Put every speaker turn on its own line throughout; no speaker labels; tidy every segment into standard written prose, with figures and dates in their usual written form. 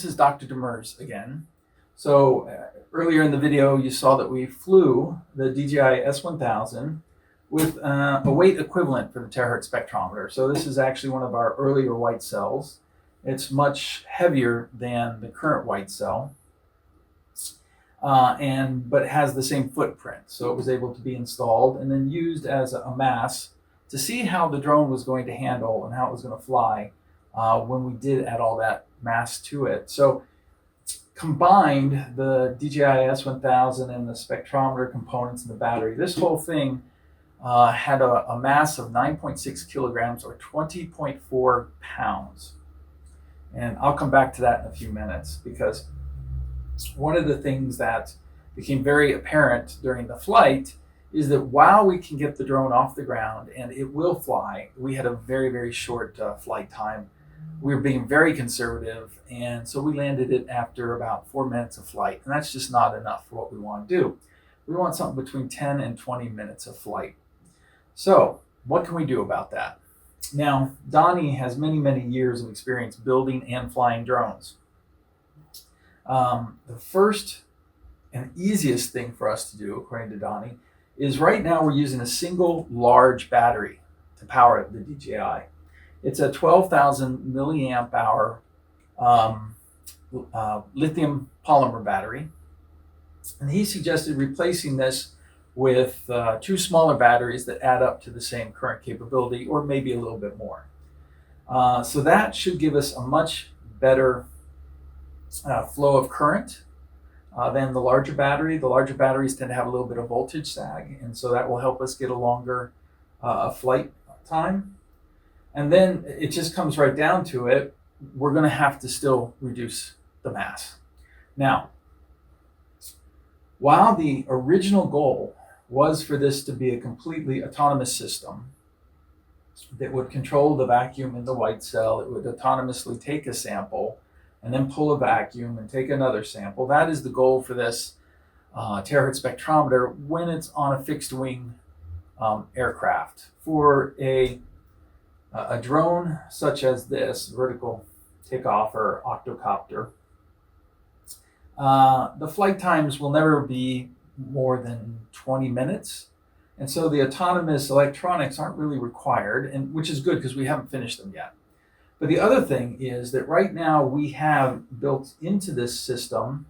this is Dr. Demers again. So earlier in the video, you saw that we flew the DJI-S1000 with a weight equivalent for the Terahertz spectrometer. So this is actually one of our earlier white cells. It's much heavier than the current white cell, but it has the same footprint. So it was able to be installed and then used as a mass to see how the drone was going to handle and how it was going to fly when we did add all that mass to it. So combined, the DJI-S1000 and the spectrometer components and the battery, this whole thing had a mass of 9.6 kilograms or 20.4 pounds. And I'll come back to that in a few minutes, because one of the things that became very apparent during the flight is that while we can get the drone off the ground and it will fly, we had a very, very short flight time. We were being very conservative, and so we landed it after about 4 minutes of flight, and that's just not enough for what we want to do. We want something between 10 and 20 minutes of flight. So what can we do about that? Now, Donny has many, many years of experience building and flying drones. The first and easiest thing for us to do, according to Donny, is right now we're using a single large battery to power the DJI. It's a 12,000 milliamp hour lithium polymer battery. And he suggested replacing this with two smaller batteries that add up to the same current capability, or maybe a little bit more. So that should give us a much better flow of current than the larger battery. The larger batteries tend to have a little bit of voltage sag, and so that will help us get a longer flight time. And then it just comes right down to it. We're going to have to still reduce the mass. Now, while the original goal was for this to be a completely autonomous system that would control the vacuum in the white cell, it would autonomously take a sample and then pull a vacuum and take another sample. That is the goal for this Terahertz spectrometer when it's on a fixed wing aircraft. For a drone such as this, vertical takeoff or octocopter, the flight times will never be more than 20 minutes. And so the autonomous electronics aren't really required, and which is good because we haven't finished them yet. But the other thing is that right now we have built into this system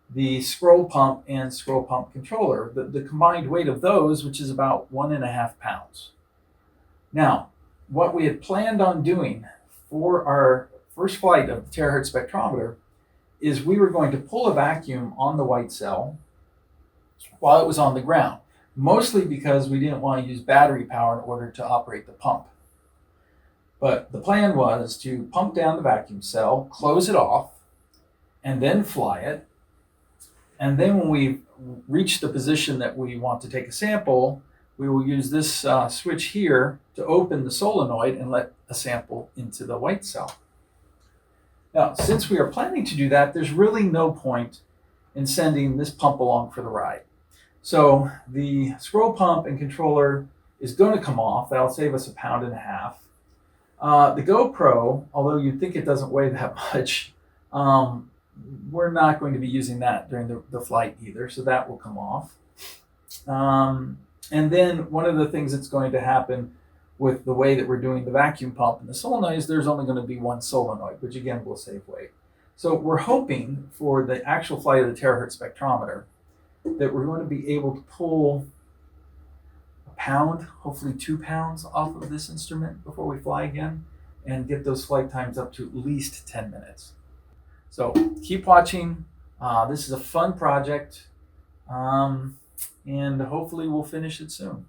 the scroll pump and scroll pump controller, the combined weight of those, which is about 1.5 pounds. Now, what we had planned on doing for our first flight of the Terahertz spectrometer is we were going to pull a vacuum on the white cell while it was on the ground, mostly because we didn't want to use battery power in order to operate the pump. But the plan was to pump down the vacuum cell, close it off, and then fly it. And then when we reach the position that we want to take a sample, we will use this switch here to open the solenoid and let a sample into the white cell. Now, since we are planning to do that, there's really no point in sending this pump along for the ride. So the scroll pump and controller is going to come off. That'll save us 1.5 pounds. The GoPro, although you'd think it doesn't weigh that much, we're not going to be using that during the flight either, so that will come off. And then one of the things that's going to happen with the way that we're doing the vacuum pump and the solenoid is there's only going to be one solenoid, which again will save weight. So we're hoping for the actual flight of the Terahertz spectrometer that we're going to be able to pull 1 pound, hopefully 2 pounds off of this instrument before we fly again and get those flight times up to at least 10 minutes. So keep watching. This is a fun project. And hopefully we'll finish it soon.